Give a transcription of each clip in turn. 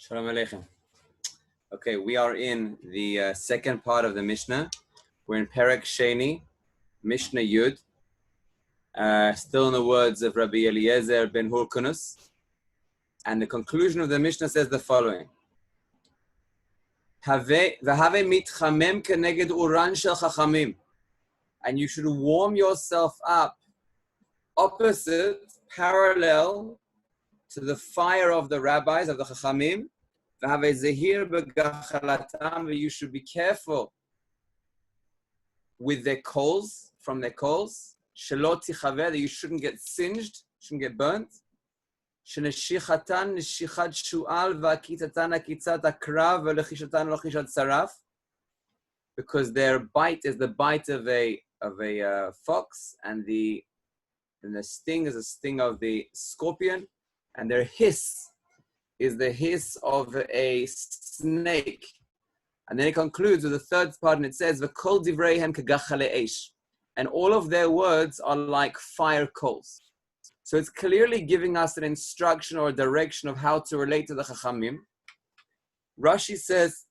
Shalom Aleichem. Okay, we are in the second part of the Mishnah. We're in Pirkei, Mishnah Yud. Still in the words of Rabbi Eliezer ben Hurkunus. And the conclusion of the Mishnah says the following. V'have mitchamem keneged uran shel chachamim. And you should warm yourself up opposite, parallel to the fire of the rabbis, of the chachamim. You should be careful with their coals, from their coals. That you shouldn't get singed, shouldn't get burnt. Because their bite is the bite of a fox, and the sting is the sting of the scorpion, and their hiss is the hiss of a snake. And then it concludes with the third part, and it says, "V'kol divreihem kagachale eish," and all of their words are like fire coals. So it's clearly giving us an instruction or a direction of how to relate to the Chachamim. Rashi says,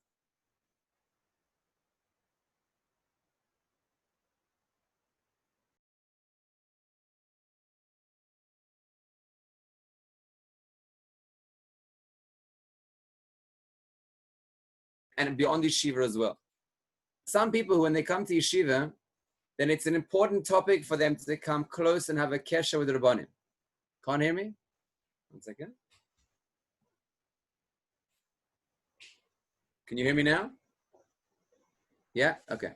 and beyond yeshiva as well. Some people, when they come to yeshiva, then it's an important topic for them to come close and have a kesher with the Rabbanim. Can't hear me? 1 second. Can you hear me now? Yeah? Okay.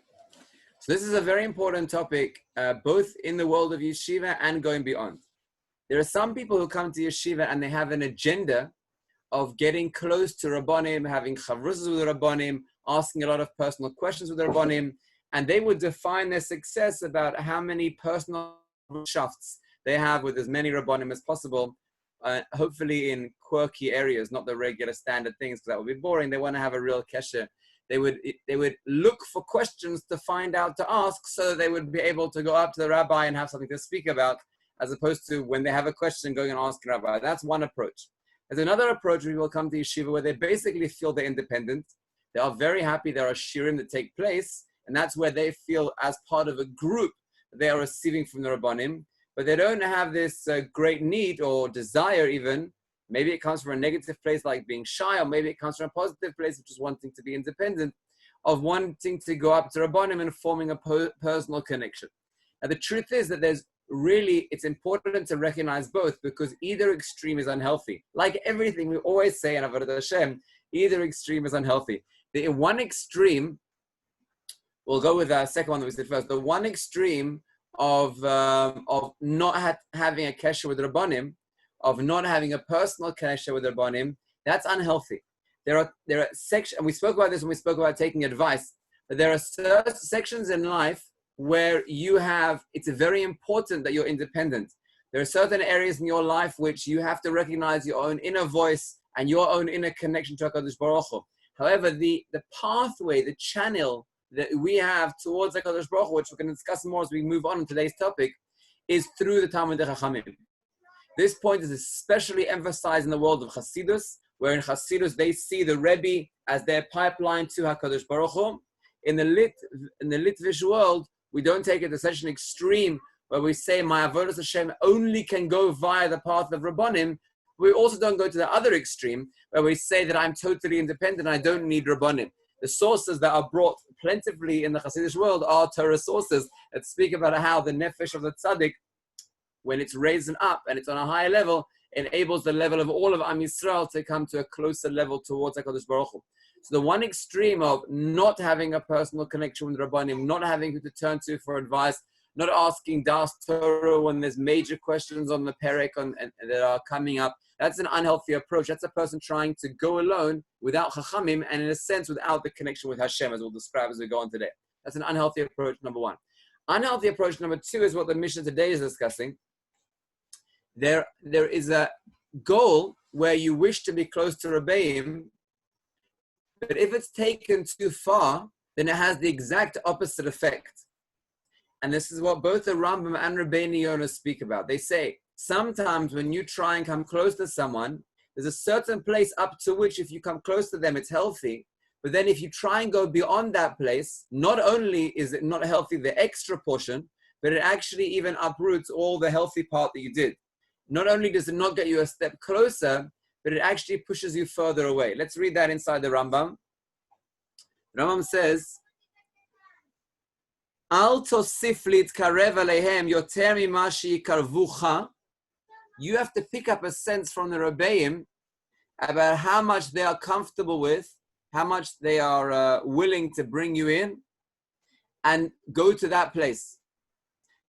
So this is a very important topic, both in the world of yeshiva and going beyond. There are some people who come to yeshiva and they have an agenda of getting close to Rabbanim, having chavrusas with the Rabbanim, asking a lot of personal questions with the Rabbanim, and they would define their success about how many personal shafts they have with as many Rabbanim as possible, hopefully in quirky areas, not the regular standard things, because that would be boring. They want to have a real kesher. They would look for questions to find out, to ask, so that they would be able to go up to the rabbi and have something to speak about, as opposed to when they have a question, going and asking rabbi. That's one approach. There's another approach where people come to yeshiva where they basically feel they're independent. They are very happy there are shiurim that take place, and that's where they feel as part of a group that they are receiving from the Rabbanim, but they don't have this great need or desire even. Maybe it comes from a negative place like being shy, or maybe it comes from a positive place, which is wanting to be independent, of wanting to go up to Rabbanim and forming a personal connection. Now the truth is that it's important to recognize both, because either extreme is unhealthy. Like everything we always say in Avodat Hashem, either extreme is unhealthy. The one extreme, we'll go with the second one that we said first, the one extreme of not having a kesher with Rabbanim, of not having a personal kesher with Rabbanim, that's unhealthy. There are sections, and we spoke about this when we spoke about taking advice, but there are certain sections in life where it's very important that you're independent. There are certain areas in your life which you have to recognize your own inner voice and your own inner connection to HaKadosh Baruch Hu. However, the pathway, the channel that we have towards HaKadosh Baruch Hu, which we're going to discuss more as we move on in today's topic, is through the Talmidei Chachamim. This point is especially emphasized in the world of Chassidus, where in Chassidus they see the Rebbe as their pipeline to HaKadosh Baruch Hu. In the Litvish world, we don't take it to such an extreme where we say my avodas Hashem only can go via the path of Rabbanim. We also don't go to the other extreme where we say that I'm totally independent and I don't need Rabbanim. The sources that are brought plentifully in the Hasidic world are Torah sources that speak about how the nefesh of the tzaddik, when it's raised up and it's on a higher level, enables the level of all of Am Yisrael to come to a closer level towards HaKadosh Baruch Hu. So the one extreme of not having a personal connection with Rabbanim, not having who to turn to for advice, not asking Das Torah when there's major questions on the Perek and that are coming up, that's an unhealthy approach. That's a person trying to go alone without Chachamim and in a sense without the connection with Hashem, as we'll describe as we go on today. That's an unhealthy approach, number one. Unhealthy approach number two is what the Mishnah today is discussing. There is a goal where you wish to be close to Rebbeim, but if it's taken too far, then it has the exact opposite effect. And this is what both the Rambam and Rabbeinu Yonah speak about. They say, sometimes when you try and come close to someone, There's a certain place up to which if you come close to them, it's healthy. But then if you try and go beyond that place, not only is it not healthy, the extra portion, but it actually even uproots all the healthy part that you did. Not only does it not get you a step closer, but it actually pushes you further away. Let's read that inside the Rambam. Rambam says, Al tosif litkarev aleihem yoter mima sheyikarvucha. You have to pick up a sense from the Rebbeim about how much they are comfortable with, how much they are willing to bring you in, and go to that place.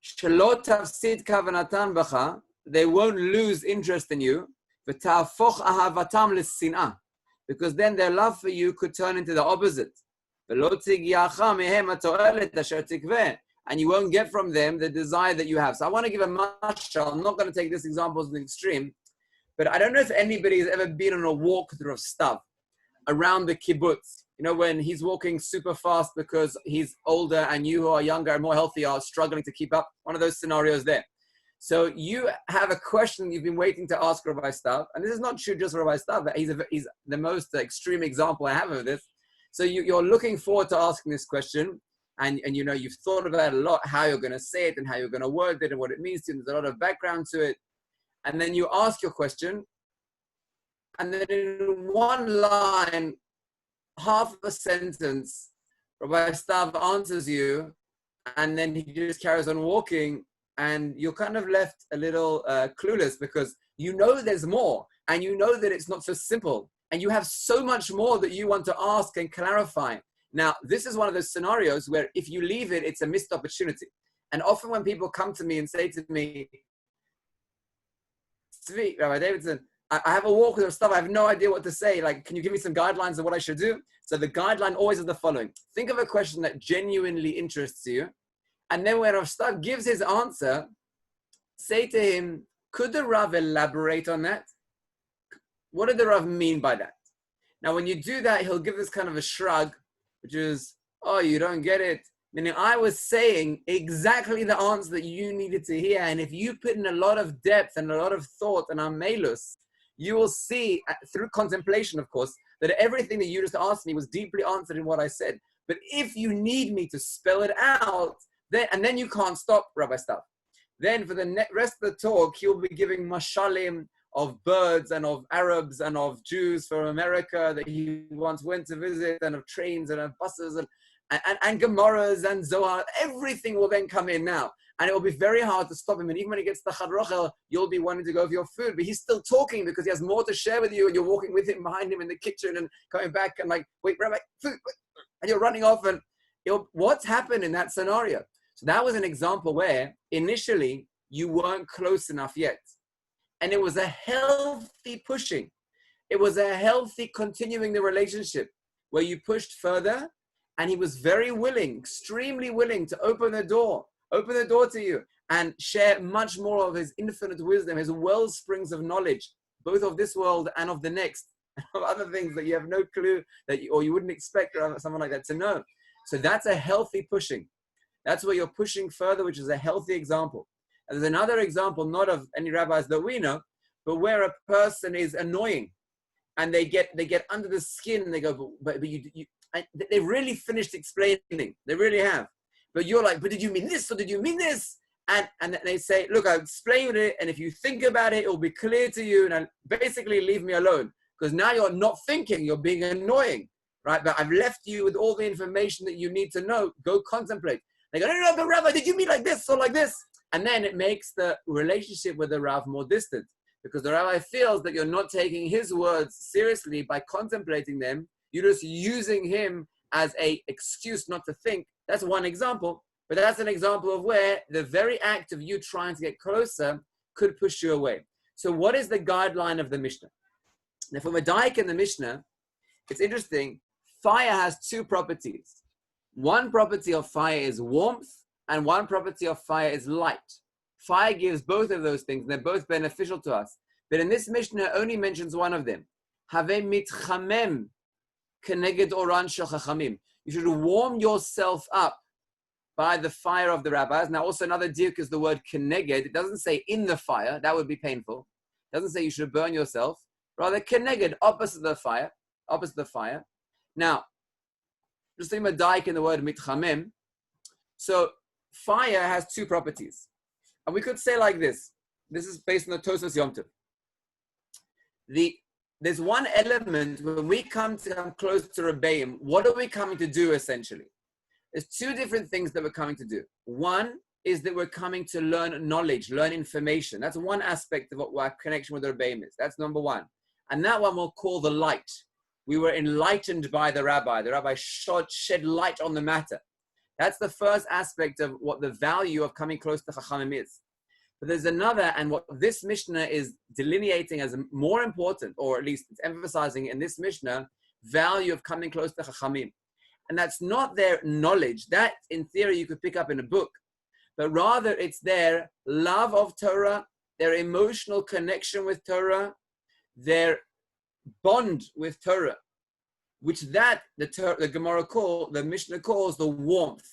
Shelo tafsid kavanatan b'cha. They won't lose interest in you. V'ta'afoch ahavatam l'sin'ah. Because then their love for you could turn into the opposite. And you won't get from them the desire that you have. So I want to give a mashal. I'm not going to take this example as an extreme, but I don't know if anybody has ever been on a walkthrough of stuff around the kibbutz. You know, when he's walking super fast because he's older and you who are younger and more healthy are struggling to keep up. One of those scenarios there. So you have a question you've been waiting to ask Rabbi Stav, and this is not true just for Rabbi Stav, but he's the most extreme example I have of this. So you're looking forward to asking this question, and you know, you've thought about it a lot, how you're going to say it and how you're going to word it and what it means to you. There's a lot of background to it. And then you ask your question, and then in one line, half of a sentence, Rabbi Stav answers you, and then he just carries on walking, and you're kind of left a little clueless because you know there's more, and you know that it's not so simple. And you have so much more that you want to ask and clarify. Now, this is one of those scenarios where if you leave it, it's a missed opportunity. And often when people come to me and say to me, Sweet, Rabbi Davidson, I have a walk with stuff, I have no idea what to say. Like, can you give me some guidelines of what I should do? So the guideline always is the following. Think of a question that genuinely interests you. And then when Rav Stav gives his answer, say to him, could the Rav elaborate on that? What did the Rav mean by that? Now, when you do that, he'll give this kind of a shrug, which is, oh, you don't get it. Meaning, I was saying exactly the answer that you needed to hear. And if you put in a lot of depth and a lot of thought and amelus, you will see, through contemplation, of course, that everything that you just asked me was deeply answered in what I said. But if you need me to spell it out, then you can't stop, Rabbi Stav. Then for the rest of the talk, he'll be giving mashalim of birds and of Arabs and of Jews from America that he once went to visit, and of trains and of buses and Gemaras and Zohar. Everything will then come in now. And it will be very hard to stop him. And even when he gets to Chad Rochel, you'll be wanting to go for your food. But he's still talking because he has more to share with you, and you're walking with him behind him in the kitchen and coming back and like, wait, Rabbi, food. And you're running off. And what's happened in that scenario? So that was an example where initially you weren't close enough yet. And it was a healthy pushing. It was a healthy continuing the relationship where you pushed further, and he was very willing, extremely willing to open the door to you and share much more of his infinite wisdom, his well springs of knowledge, both of this world and of the next, of other things that you have no clue or you wouldn't expect someone like that to know. So that's a healthy pushing. That's where you're pushing further, which is a healthy example. And there's another example, not of any rabbis that we know, but where a person is annoying and they get under the skin and they go, but they really finished explaining. They really have. But you're like, but did you mean this or did you mean this? And they say, look, I've explained it, and if you think about it, it will be clear to you, and basically leave me alone. Because now you're not thinking, you're being annoying, right? But I've left you with all the information that you need to know. Go contemplate. They go, no, but Rabbi, did you mean like this or like this? And then it makes the relationship with the Rav more distant, because the Rabbi feels that you're not taking his words seriously by contemplating them. You're just using him as an excuse not to think. That's one example, but that's an example of where the very act of you trying to get closer could push you away. So what is the guideline of the Mishnah? Now, from a daik in the Mishnah, it's interesting. Fire has two properties. One property of fire is warmth, and one property of fire is light. Fire gives both of those things, and they're both beneficial to us. But in this Mishnah, only mentions one of them. Have mitchamem keneged oran shel chachamim. You should warm yourself up by the fire of the rabbis. Now, also another diuk is the word keneged. It doesn't say in the fire. That would be painful. It doesn't say you should burn yourself. Rather, keneged, opposite the fire. Opposite the fire. Now, just think about daik in the word mitchamem. So, fire has two properties. And we could say like this. This is based on the Tosfos Yom Tov. There's one element when we come close to Rebbeim, what are we coming to do essentially? There's two different things that we're coming to do. One is that we're coming to learn knowledge, learn information. That's one aspect of what our connection with the Rebbeim is. That's number one. And that one we'll call the light. We were enlightened by the rabbi. The rabbi shed light on the matter. That's the first aspect of what the value of coming close to Chachamim is. But there's another, and what this Mishnah is delineating as more important, or at least it's emphasizing in this Mishnah, value of coming close to Chachamim. And that's not their knowledge. That, in theory, you could pick up in a book. But rather, it's their love of Torah, their emotional connection with Torah, their bond with Torah, which the Gemara the Mishnah calls the warmth,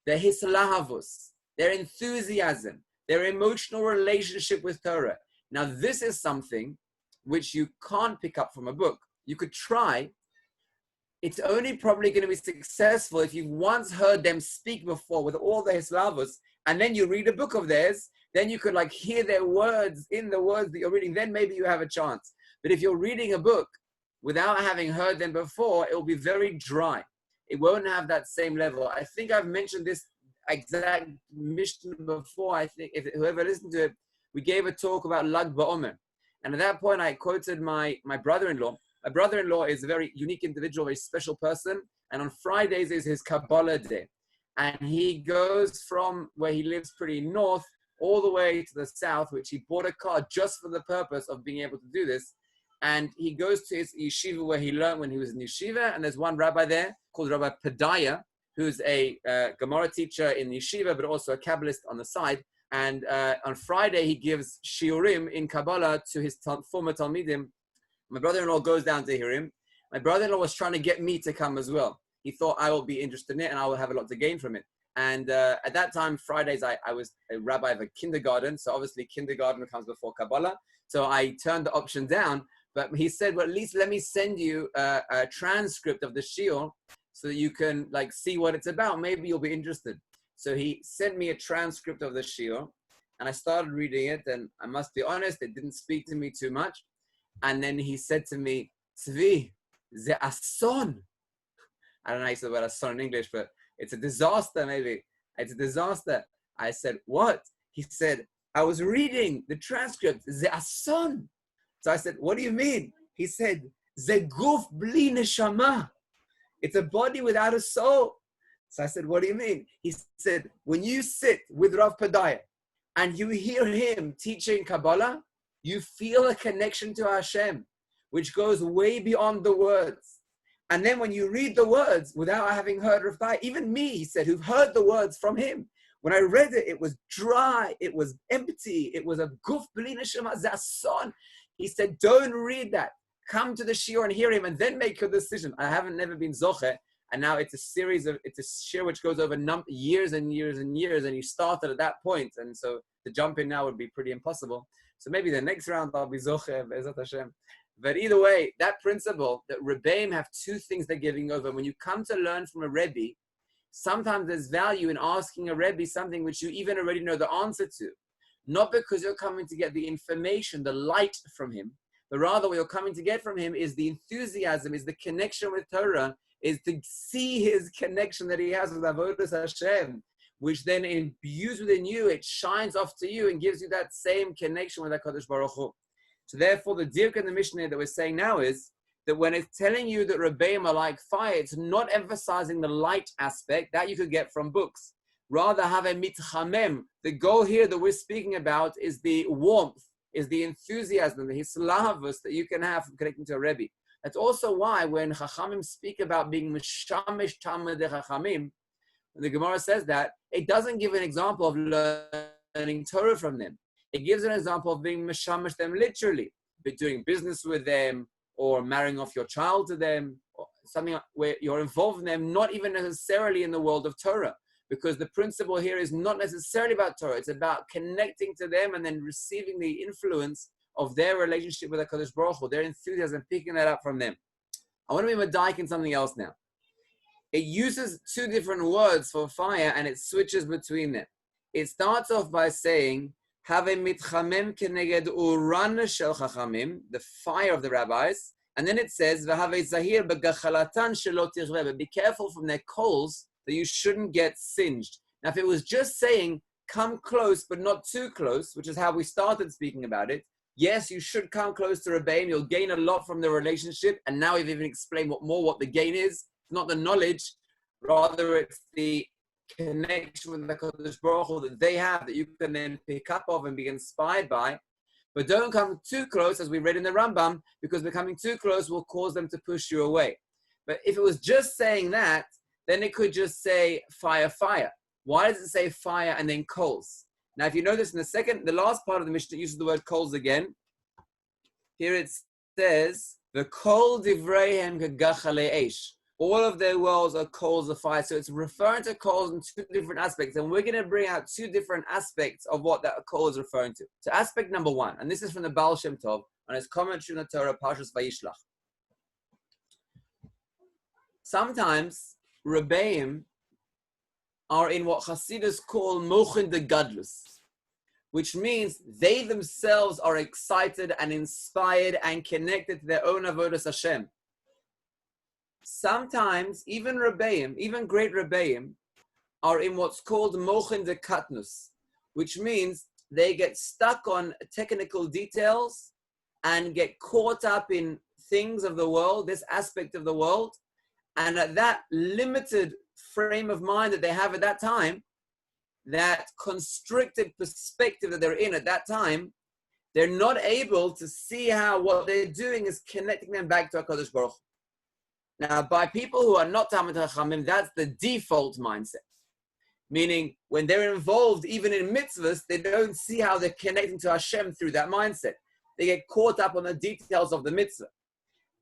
their hislahavos, their enthusiasm, their emotional relationship with Torah. Now, this is something which you can't pick up from a book. You could try. It's only probably going to be successful if you've once heard them speak before with all the hislavos, and then you read a book of theirs, then you could like hear their words in the words that you're reading, then maybe you have a chance. But if you're reading a book without having heard them before, it will be very dry. It won't have that same level. I think I've mentioned this exact Mishnah before. I think if whoever listened to it, we gave a talk about Lag BaOmer. And at that point, I quoted my brother-in-law. My brother-in-law is a very unique individual, very special person. And on Fridays is his Kabbalah day. And he goes from where he lives pretty north all the way to the south, which he bought a car just for the purpose of being able to do this. And he goes to his yeshiva where he learned when he was in yeshiva. And there's one rabbi there called Rabbi Pedaya, who's a Gemara teacher in yeshiva, but also a Kabbalist on the side. And on Friday, he gives shiurim in Kabbalah to his former Talmidim. My brother-in-law goes down to hear him. My brother-in-law was trying to get me to come as well. He thought I will be interested in it and I will have a lot to gain from it. And at that time, Fridays, I was a rabbi of a kindergarten. So obviously kindergarten comes before Kabbalah. So I turned the option down. But he said, well, at least let me send you a transcript of the shiur so that you can like see what it's about. Maybe you'll be interested. So he sent me a transcript of the shiur and I started reading it. And I must be honest, it didn't speak to me too much. And then he said to me, Tzvi, ze ason. I don't know how you say the word ason in English, but it's a disaster maybe. It's a disaster. I said, what? He said, I was reading the transcript, ze ason. So I said, what do you mean? He said, ze guf bli neshama. It's a body without a soul. So I said, what do you mean? He said, when you sit with Rav Pedaya and you hear him teaching Kabbalah, you feel a connection to Hashem, which goes way beyond the words. And then when you read the words without having heard Rav Pedaya, even me, he said, who've heard the words from him, when I read it, it was dry, it was empty, it was a guf bli neshama zason. He said, don't read that. Come to the shiur and hear him and then make your decision. I haven't never been zoche. And now it's a shiur which goes over years and years and years. And you started at that point. And so to jump in now would be pretty impossible. So maybe the next round I'll be zoche, be'ezat Hashem. But either way, that principle that Rebbeim have two things they're giving over. When you come to learn from a Rebbe, sometimes there's value in asking a Rebbe something which you even already know the answer to. Not because you're coming to get the information, the light from him, but rather what you're coming to get from him is the enthusiasm, is the connection with Torah, is to see his connection that he has with Avodas Hashem, which then imbues within you, it shines off to you and gives you that same connection with HaKadosh Baruch Hu. So therefore, the dirk in the Mishnah that we're saying now is that when it's telling you that Rebbeim are like fire, it's not emphasizing the light aspect that you could get from books. Rather have a mitchamem. The goal here that we're speaking about is the warmth, is the enthusiasm, the hislavus that you can have from connecting to a Rebbe. That's also why when Chachamim speak about being mishamish talmidei Chachamim, when the Gemara says that, it doesn't give an example of learning Torah from them. It gives an example of being mishamish them literally, doing business with them, or marrying off your child to them, or something where you're involved in them, not even necessarily in the world of Torah. Because the principle here is not necessarily about Torah. It's about connecting to them and then receiving the influence of their relationship with HaKadosh Baruch Hu, their enthusiasm, picking that up from them. I want to be Madaik in something else now. It uses two different words for fire and it switches between them. It starts off by saying, Have mitchamem keneged uran shel chachamim, the fire of the rabbis. And then it says, V'have zahir begachalatan shelo tirveh, but be careful from their coals that you shouldn't get singed. Now, if it was just saying, come close, but not too close, which is how we started speaking about it, yes, you should come close to Rebbeim. You'll gain a lot from the relationship. And now we've even explained what the gain is. It's not the knowledge, rather it's the connection with the Kodesh Baruch Hu that they have that you can then pick up of and be inspired by. But don't come too close, as we read in the Rambam, because becoming too close will cause them to push you away. But if it was just saying that, then it could just say fire, fire. Why does it say fire and then coals? Now, if you notice in the last part of the Mishnah, it uses the word coals again. Here it says, the kol divreihem kegachale eish. All of their wells are coals of fire. So it's referring to coals in two different aspects. And we're going to bring out two different aspects of what that coal is referring to. So aspect number one, and this is from the Baal Shem Tov, on his commentary on the Torah, Parshas Vayishlach. Sometimes Rebbeim are in what Hasidus call Mochin de Gadlus, which means they themselves are excited and inspired and connected to their own Avodas Hashem. Sometimes even Rebbeim, even great Rebbeim, are in what's called Mochin de Katnus, which means they get stuck on technical details and get caught up in things of the world, this aspect of the world, and at that limited frame of mind that they have at that time, that constricted perspective that they're in at that time, they're not able to see how what they're doing is connecting them back to HaKadosh Baruch Hu. Now, by people who are not Talmid Chachamim, that's the default mindset. Meaning, when they're involved, even in mitzvahs, they don't see how they're connecting to Hashem through that mindset. They get caught up on the details of the mitzvah.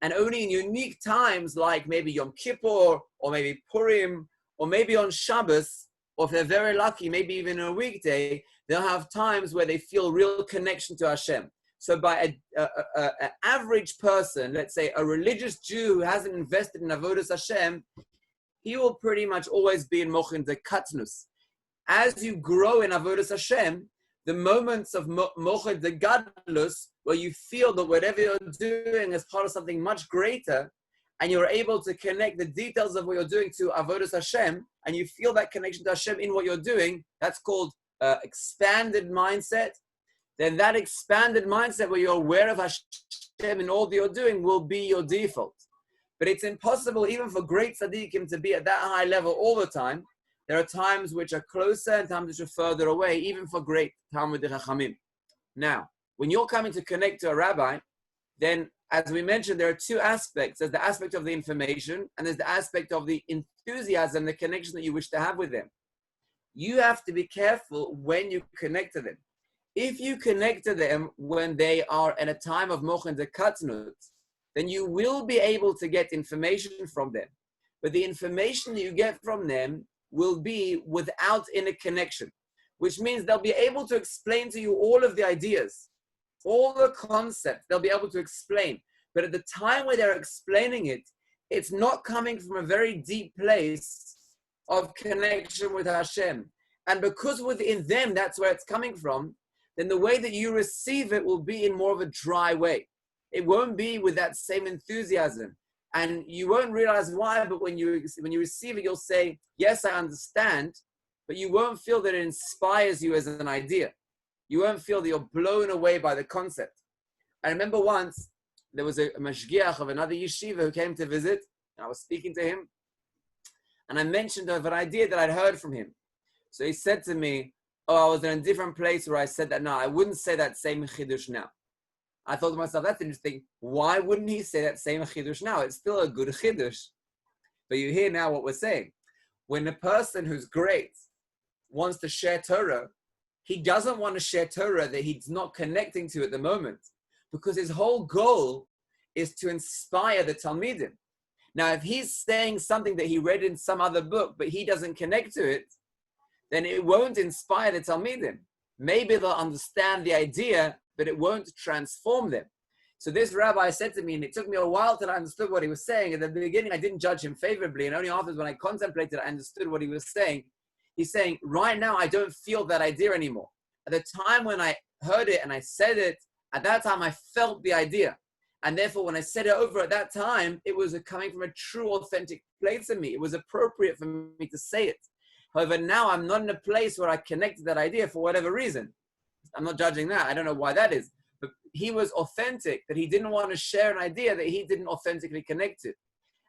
And only in unique times, like maybe Yom Kippur, or maybe Purim, or maybe on Shabbos, or if they're very lucky, maybe even on a weekday, they'll have times where they feel real connection to Hashem. So by an average person, let's say a religious Jew who hasn't invested in Avodas Hashem, he will pretty much always be in Mochin de Katnus. As you grow in Avodas Hashem, the moments of Mochin de Gadlus, where you feel that whatever you're doing is part of something much greater, and you're able to connect the details of what you're doing to Avodas Hashem, and you feel that connection to Hashem in what you're doing, that's called expanded mindset. Then that expanded mindset where you're aware of Hashem in all that you're doing will be your default. But it's impossible even for great tzaddikim to be at that high level all the time. There are times which are closer and times which are further away, even for great Talmidei Chachamim. Now, when you're coming to connect to a rabbi, then as we mentioned, there are two aspects. There's the aspect of the information and there's the aspect of the enthusiasm, the connection that you wish to have with them. You have to be careful when you connect to them. If you connect to them when they are in a time of Mochin de Katnut, then you will be able to get information from them. But the information that you get from them will be without inner connection, which means they'll be able to explain to you all of the ideas, all the concepts, they'll be able to explain. But at the time where they're explaining it, it's not coming from a very deep place of connection with Hashem. And because within them, that's where it's coming from, then the way that you receive it will be in more of a dry way. It won't be with that same enthusiasm. And you won't realize why, but when you receive it, you'll say, yes, I understand, but you won't feel that it inspires you as an idea. You won't feel that you're blown away by the concept. I remember once, there was a mashgiach of another yeshiva who came to visit, and I was speaking to him, and I mentioned of an idea that I'd heard from him. So he said to me, I was in a different place where I said that, no, I wouldn't say that same chidush now. I thought to myself, that's interesting. Why wouldn't he say that same chidush now? It's still a good chidush. But you hear now what we're saying. When a person who's great wants to share Torah, he doesn't want to share Torah that he's not connecting to at the moment, because his whole goal is to inspire the Talmidim. Now, if he's saying something that he read in some other book, but he doesn't connect to it, then it won't inspire the Talmidim. maybe they'll understand the idea, but it won't transform them. So this rabbi said to me, and it took me a while till I understood what he was saying. At the beginning, I didn't judge him favorably, and only afterwards, when I contemplated, I understood what he was saying. He's saying, right now, I don't feel that idea anymore. At the time when I heard it and I said it, at that time, I felt the idea. And therefore, when I said it over at that time, it was coming from a true, authentic place in me. It was appropriate for me to say it. However, now I'm not in a place where I connected that idea for whatever reason. I'm not judging that. I don't know why that is. But he was authentic, that he didn't want to share an idea that he didn't authentically connect to.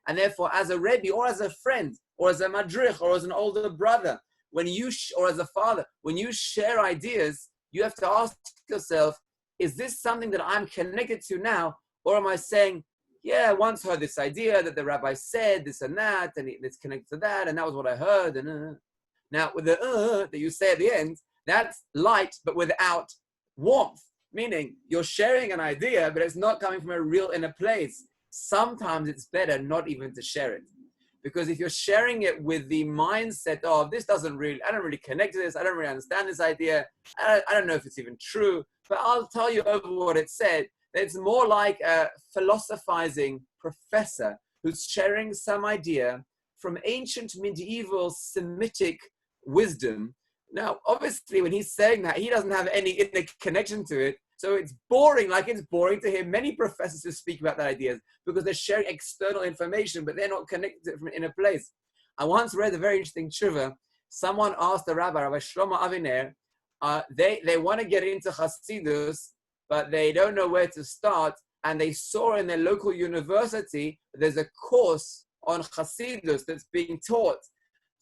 And therefore, as a Rebbe, or as a friend, or as a madrich, or as an older brother, or as a father, when you share ideas, you have to ask yourself, is this something that I'm connected to now? Or am I saying, yeah, I once heard this idea that the rabbi said this and that, and it's connected to that, and that was what I heard. And Now, with the that you say at the end, that's light, but without warmth. Meaning, you're sharing an idea, but it's not coming from a real inner place. Sometimes it's better not even to share it. Because if you're sharing it with the mindset of, I don't really connect to this, I don't really understand this idea, I don't know if it's even true, but I'll tell you over what it said, that it's more like a philosophizing professor who's sharing some idea from ancient medieval Semitic wisdom. Now, obviously, when he's saying that, he doesn't have any inner connection to it. So it's boring, like it's boring to hear many professors who speak about their ideas because they're sharing external information, but they're not connected to it from an inner place. I once read a very interesting tshuva. Someone asked the Rabbi Shlomo Aviner, they want to get into Hasidus, but they don't know where to start. And they saw in their local university, there's a course on Hasidus that's being taught.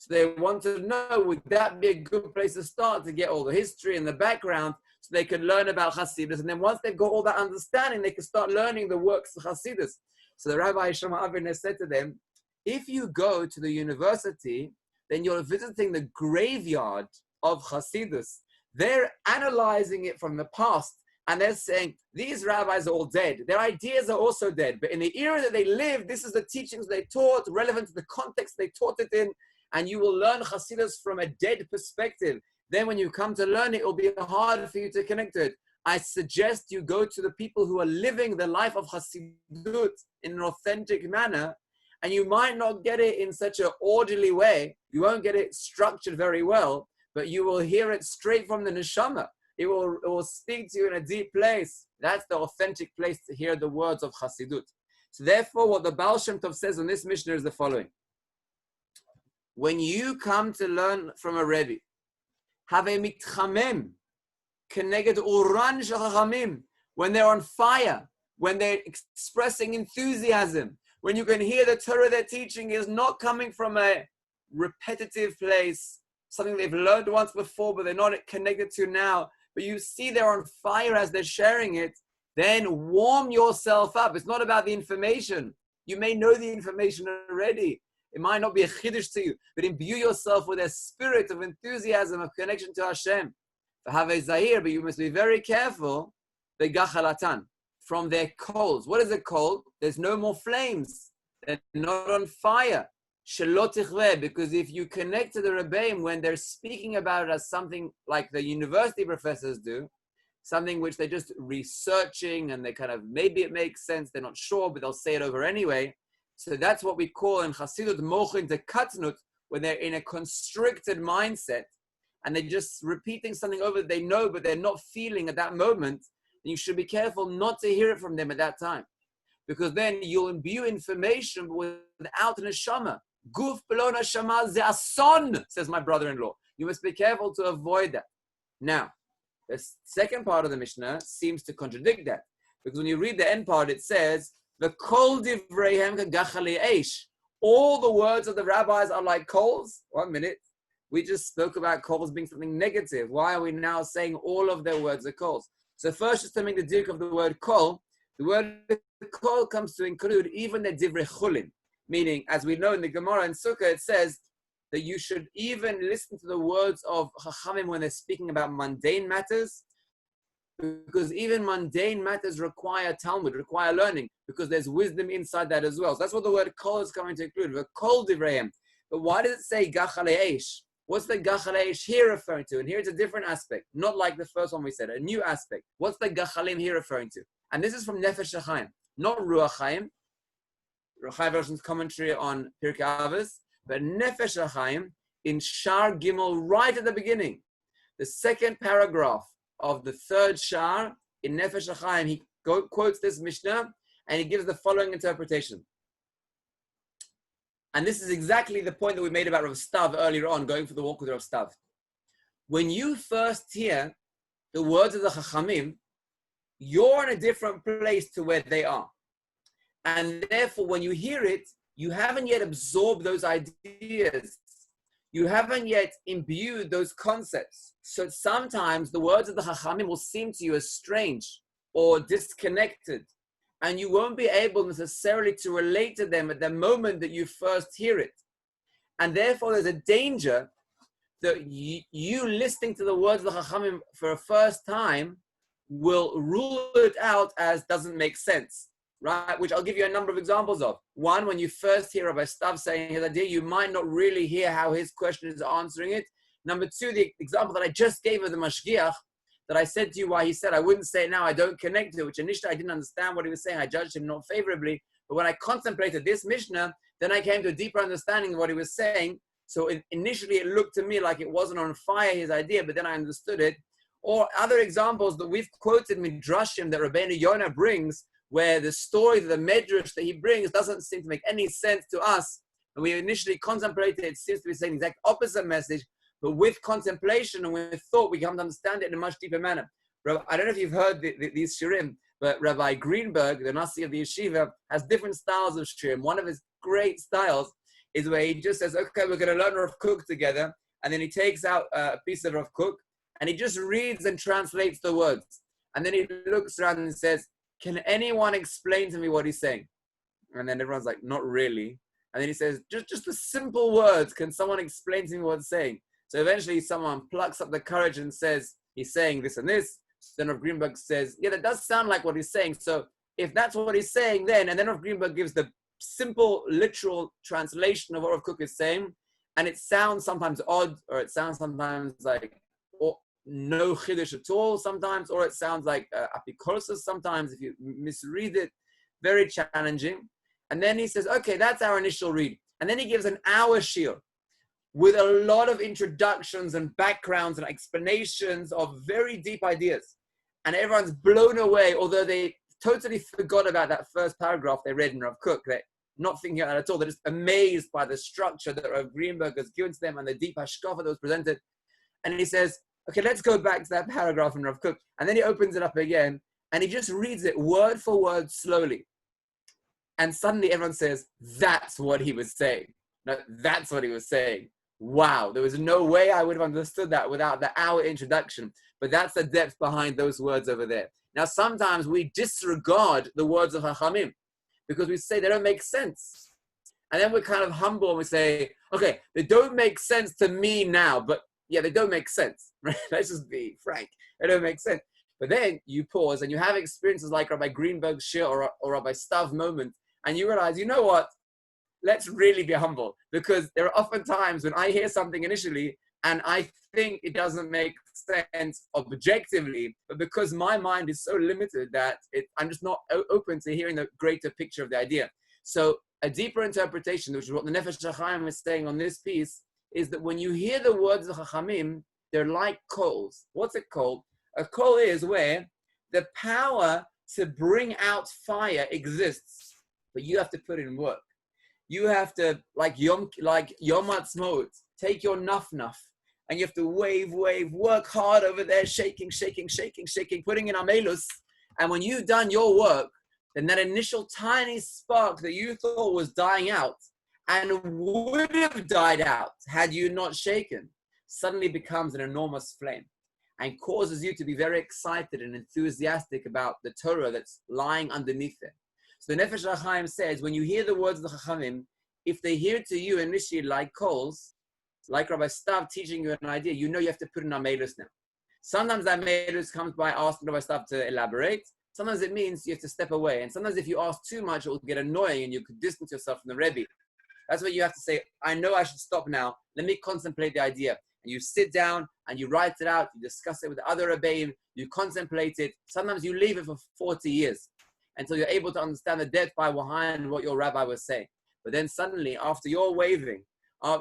So they want to know, would that be a good place to start to get all the history and the background so they can learn about Hasidus? And then once they've got all that understanding, they can start learning the works of Hasidus. So the Rabbi Shlomo Aviner said to them, if you go to the university, then you're visiting the graveyard of Hasidus. They're analyzing it from the past, and they're saying, these rabbis are all dead. Their ideas are also dead. But in the era that they lived, this is the teachings they taught, relevant to the context they taught it in, and you will learn Hasidus from a dead perspective. Then when you come to learn it, it will be hard for you to connect to it. I suggest you go to the people who are living the life of Hasidut in an authentic manner, and you might not get it in such an orderly way. You won't get it structured very well, but you will hear it straight from the neshama. It will speak to you in a deep place. That's the authentic place to hear the words of Hasidut. So therefore, what the Baal Shem Tov says on this Mishnah is the following. When you come to learn from a Rebbe, have a mitchamem, keneged uran shachachamim, when they're on fire, when they're expressing enthusiasm, when you can hear the Torah they're teaching is not coming from a repetitive place, something they've learned once before, but they're not connected to now, but you see they're on fire as they're sharing it, then warm yourself up. It's not about the information. You may know the information already. It might not be a chiddush to you, but imbue yourself with a spirit of enthusiasm, of connection to Hashem. Have a zahir, but you must be very careful. The gachalatan, from their coals. What is a coal? There's no more flames. They're not on fire. Shelot tichveh, because if you connect to the Rebbeim when they're speaking about it as something like the university professors do, something which they're just researching and they kind of, maybe it makes sense, they're not sure, but they'll say it over anyway. So that's what we call in Chassidut mochin de katnut, when they're in a constricted mindset and they're just repeating something over that they know, but they're not feeling at that moment. And you should be careful not to hear it from them at that time, because then you'll imbue information without neshama. Guf below neshama ze ason, says my brother-in-law. You must be careful to avoid that. Now, the second part of the Mishnah seems to contradict that, because when you read the end part, it says, the kol divreihem kagachali eish. All the words of the rabbis are like coals. 1 minute. We just spoke about coals being something negative. Why are we now saying all of their words are coals? So first, just to make the diuk of the word kol, the word kol comes to include even the divrei chulin, meaning, as we know in the Gemara and Sukkah, it says that you should even listen to the words of Chachamim when they're speaking about mundane matters, because even mundane matters require Talmud, require learning, because there's wisdom inside that as well. So that's what the word kol is coming to include, the kol divreihem. But why does it say gachalei eish? What's the Gachaleish here referring to? And here it's a different aspect, not like the first one we said, a new aspect. What's the Gachalim here referring to? And this is from Nefesh HaChaim, not Ruach Chaim, Ruach Version's commentary on Pirkei Avos, but Nefesh HaChaim in Shar Gimel, right at the beginning. The second paragraph of the third Shar in Nefesh HaChaim, he quotes this Mishnah and he gives the following interpretation. And this is exactly the point that we made about Rav Stav earlier on, going for the walk with Rav Stav. When you first hear the words of the Chachamim, you're in a different place to where they are. And therefore, when you hear it, you haven't yet absorbed those ideas. You haven't yet imbued those concepts. So sometimes the words of the Chachamim will seem to you as strange or disconnected. And you won't be able necessarily to relate to them at the moment that you first hear it. And therefore, there's a danger that you listening to the words of the Chachamim for a first time will rule it out as doesn't make sense, right? Which I'll give you a number of examples of. One, when you first hear Rabbi Stav saying his idea, you might not really hear how his question is answering it. Number two, the example that I just gave of the Mashgiach, that I said to you why he said, I wouldn't say it now, I don't connect to it, which initially I didn't understand what he was saying. I judged him not favorably. But when I contemplated this Mishnah, then I came to a deeper understanding of what he was saying. So initially it looked to me like it wasn't on fire, his idea, but then I understood it. Or other examples that we've quoted Midrashim that Rabbeinu Yonah brings, where the story, the Medrash that he brings doesn't seem to make any sense to us. And we initially contemplated, it seems to be saying the exact opposite message. But with contemplation and with thought, we come to understand it in a much deeper manner. I don't know if you've heard these shirim, but Rabbi Greenberg, the Nasi of the yeshiva, has different styles of shirim. One of his great styles is where he just says, okay, we're going to learn Rav Kook together. And then he takes out a piece of Rav Kook and he just reads and translates the words. And then he looks around and says, can anyone explain to me what he's saying? And then everyone's like, not really. And then he says, just the simple words. Can someone explain to me what he's saying? So eventually someone plucks up the courage and says, he's saying this and this. Then Rav Greenberg says, yeah, that does sound like what he's saying. So if that's what he's saying then, and then Rav Greenberg gives the simple, literal translation of what Rav Kook is saying, and it sounds sometimes odd, or it sounds sometimes like no chiddush at all sometimes, or it sounds like apikoros sometimes if you misread it, very challenging. And then he says, okay, that's our initial read. And then he gives an hour shiur with a lot of introductions and backgrounds and explanations of very deep ideas. And everyone's blown away, although they totally forgot about that first paragraph they read in Rav Kook. They're not thinking about that at all. They're just amazed by the structure that Rav Greenberg has given to them and the deep hashkafa that was presented. And he says, okay, let's go back to that paragraph in Rav Kook. And then he opens it up again and he just reads it word for word slowly. And suddenly everyone says, that's what he was saying. No, that's what he was saying. Wow, there was no way I would have understood that without the hour introduction. But that's the depth behind those words over there. Now, sometimes we disregard the words of Chachamim because we say they don't make sense. And then we're kind of humble and we say, okay, they don't make sense to me now, but yeah, they don't make sense. Right? Let's just be frank. They don't make sense. But then you pause and you have experiences like Rabbi Greenberg's shiur or Rabbi Stav moment, and you realize, you know what? Let's really be humble, because there are often times when I hear something initially and I think it doesn't make sense objectively, but because my mind is so limited that I'm just not open to hearing the greater picture of the idea. So a deeper interpretation, which is what the Nefesh HaChaim is saying on this piece, is that when you hear the words of Chachamim, they're like coals. What's a coal? A coal is where the power to bring out fire exists, but you have to put in work. You have to, like Yom Ha'atzmaut, take your naf, and you have to wave, work hard over there, shaking, putting in amelus. And when you've done your work, then that initial tiny spark that you thought was dying out, and would have died out had you not shaken, suddenly becomes an enormous flame and causes you to be very excited and enthusiastic about the Torah that's lying underneath it. So the Nefesh HaChaim says, when you hear the words of the Chachamim, if they hear to you initially like coals, like Rabbi Stav teaching you an idea, you know you have to put in amelus now. Sometimes that amelus comes by asking Rabbi Stav to elaborate. Sometimes it means you have to step away. And sometimes if you ask too much, it will get annoying and you could distance yourself from the Rebbe. That's what you have to say. I know I should stop now. Let me contemplate the idea. And you sit down and you write it out. You discuss it with the other Rebbeim. You contemplate it. Sometimes you leave it for 40 years until you're able to understand the depth behind what your rabbi was saying. But then suddenly, after you're waving,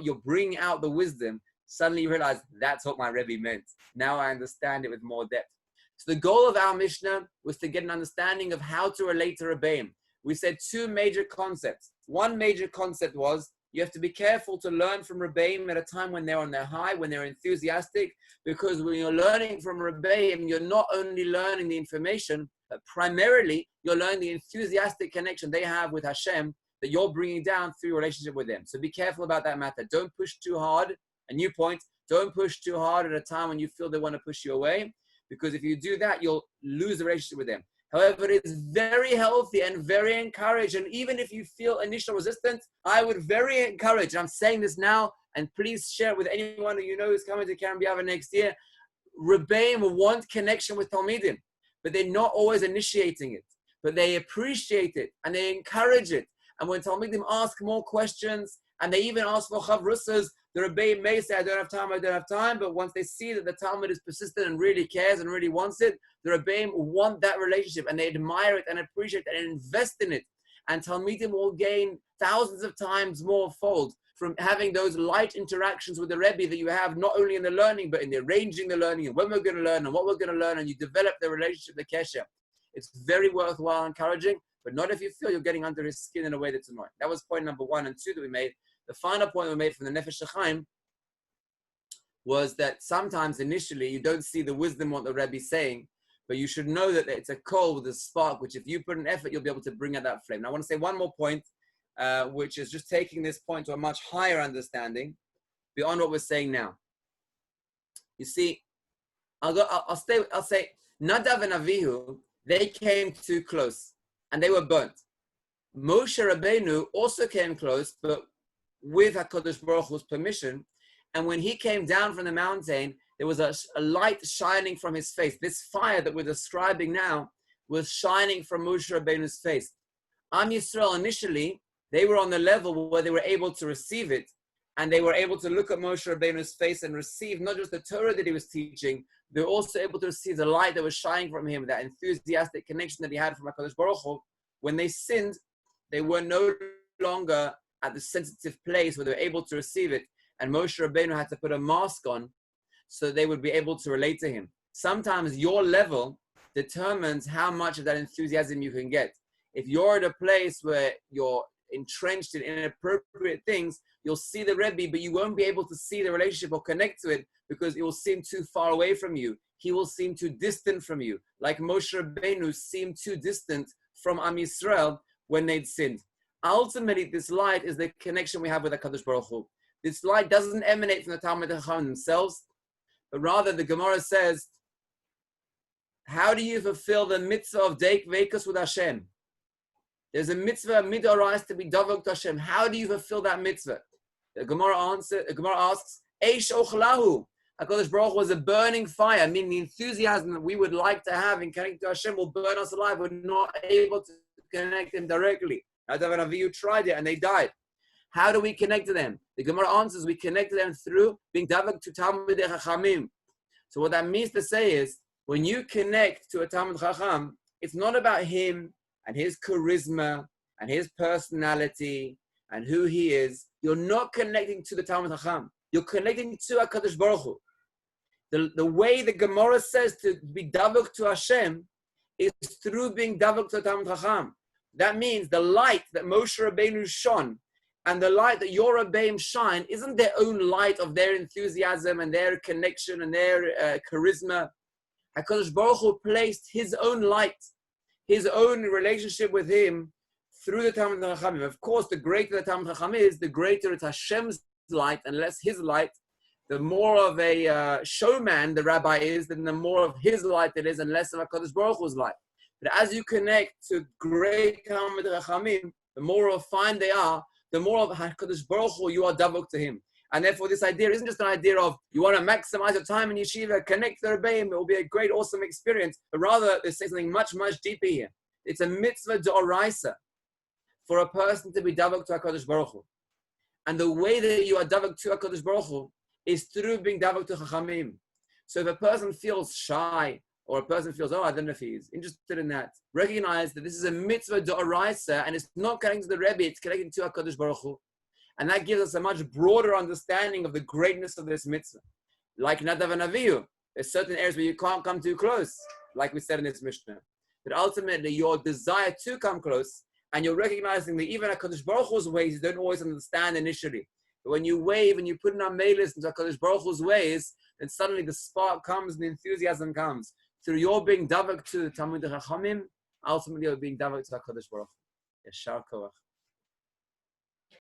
you're bringing out the wisdom, suddenly you realize that's what my Rebbe meant. Now I understand it with more depth. So the goal of our Mishnah was to get an understanding of how to relate to Rebbeim. We said two major concepts. One major concept was you have to be careful to learn from Rebbeim at a time when they're on their high, when they're enthusiastic, because when you're learning from Rebbeim, you're not only learning the information, but primarily you're learning the enthusiastic connection they have with Hashem that you're bringing down through your relationship with them. So be careful about that matter. Don't push too hard. A new point, don't push too hard at a time when you feel they want to push you away, because if you do that, you'll lose the relationship with them. However, it is very healthy and very encouraged. And even if you feel initial resistance, I would very encourage, and I'm saying this now, and please share it with anyone who you know who's coming to Karen Biava next year. Rebbeim want connection with Talmidim, but they're not always initiating it. But they appreciate it and they encourage it. And when Talmidim ask more questions, and they even ask for chavrusas, the Rebbeim may say, I don't have time, but once they see that the Talmud is persistent and really cares and really wants it, the Rebbeim want that relationship and they admire it and appreciate it and invest in it. And Talmidim will gain thousands of times more fold from having those light interactions with the Rebbe that you have not only in the learning, but in the arranging the learning and when we're going to learn and what we're going to learn, and you develop the relationship, the kesher. It's very worthwhile, encouraging, but not if you feel you're getting under his skin in a way that's annoying. That was point number 1 and 2 that we made. The final point we made from the Nefesh HaChaim was that sometimes initially you don't see the wisdom what the Rebbe is saying, but you should know that it's a coal with a spark, which if you put an effort, you'll be able to bring out that flame. Now I want to say one more point, which is just taking this point to a much higher understanding beyond what we're saying now. You see, I'll say Nadav and Avihu, they came too close and they were burnt. Moshe Rabbeinu also came close, but with HaKadosh Baruch Hu's permission. And when he came down from the mountain, there was a light shining from his face. This fire that we're describing now was shining from Moshe Rabbeinu's face. Am Yisrael initially, they were on the level where they were able to receive it. And they were able to look at Moshe Rabbeinu's face and receive not just the Torah that he was teaching, they were also able to receive the light that was shining from him, that enthusiastic connection that he had from HaKadosh Baruch Hu. When they sinned, they were no longer at the sensitive place where they were able to receive it. And Moshe Rabbeinu had to put a mask on so they would be able to relate to him. Sometimes your level determines how much of that enthusiasm you can get. If you're at a place where you're entrenched in inappropriate things, you'll see the Rebbe, but you won't be able to see the relationship or connect to it because it will seem too far away from you. He will seem too distant from you, like Moshe Rabbeinu seemed too distant from Am Yisrael when they'd sinned. Ultimately, this light is the connection we have with HaKadosh Baruch Hu. This light doesn't emanate from the Talmud Chacham themselves, but rather the Gemara says, how do you fulfill the mitzvah of Deik Veikus with Hashem? There's a mitzvah midorais to be davok to Hashem. How do you fulfill that mitzvah? The Gemara asks, Eish ochlahu. HaKadosh Baruch Hu was a burning fire, meaning the enthusiasm that we would like to have in connecting to Hashem will burn us alive. We're not able to connect Him directly. Nadav and Avihu tried it and they died. How do we connect to them? The Gemara answers, we connect to them through being davok to Talmidei Chachamim. So what that means to say is, when you connect to a Talmud Chacham, it's not about him and his charisma and his personality and who he is. You're not connecting to the Talmud Chacham. You're connecting to HaKadosh Baruch Hu. The way the Gemara says to be davok to Hashem is through being davok to Talmud Chacham. That means the light that Moshe Rabbeinu shone and the light that your Rebbeim shine isn't their own light of their enthusiasm and their connection and their charisma. HaKadosh Baruch Hu placed his own light, his own relationship with him through the Talmud Chachamim. Of course, the greater the Talmud Chacham is, the greater it's Hashem's light and less his light. The more of a showman the rabbi is, then the more of his light it is and less of HaKadosh Baruch Hu's light. But as you connect to great Talmud Chachamim, the more refined they are, the more of HaKadosh Baruch Hu you are davok to him. And therefore this idea isn't just an idea of you want to maximize your time in yeshiva, connect to the Rebbeim, it will be a great, awesome experience. But rather, there's something much, much deeper here. It's a mitzvah d'oraisa for a person to be davok to HaKadosh Baruch Hu. And the way that you are davak to HaKadosh Baruch Hu is through being davak to Chachamim. So if a person feels shy, or a person feels, I don't know if he's interested in that, recognize that this is a mitzvah d'oraisa, and it's not connecting to the Rebbe, it's connecting to HaKadosh Baruch Hu. And that gives us a much broader understanding of the greatness of this mitzvah. Like Nadav and Avihu, there's certain areas where you can't come too close, like we said in this Mishnah. But ultimately, your desire to come close, and you're recognizing that even HaKadosh Baruch Hu's ways, you don't always understand initially. But when you wave and you put in our melis into HaKadosh Baruch Hu's ways, then suddenly the spark comes and the enthusiasm comes. Through your being davak to the Talmid Chachamim, ultimately you're being davak to HaKadosh Baruch Hu. Yeshar Koach.